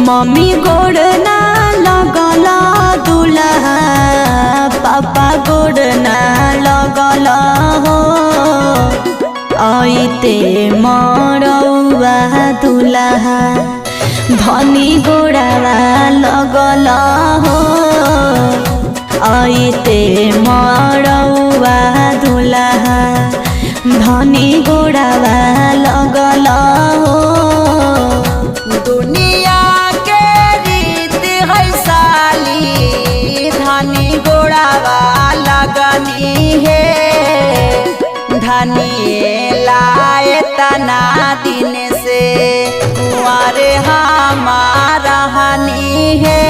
Mummy गोड़ ना लगल दुल्हा पापा गोड़ ना लगल हो आइते मरौआ दुल्हा धनी गोड़ावा लगल हो आइते मरौआ दुल्हा धनी गोड़ावा लगल हो। दुनिया के रीत है साली धनी गोड़ावा लगनी है धनी लाए तना दिन से कुंवारे हमारा हनी है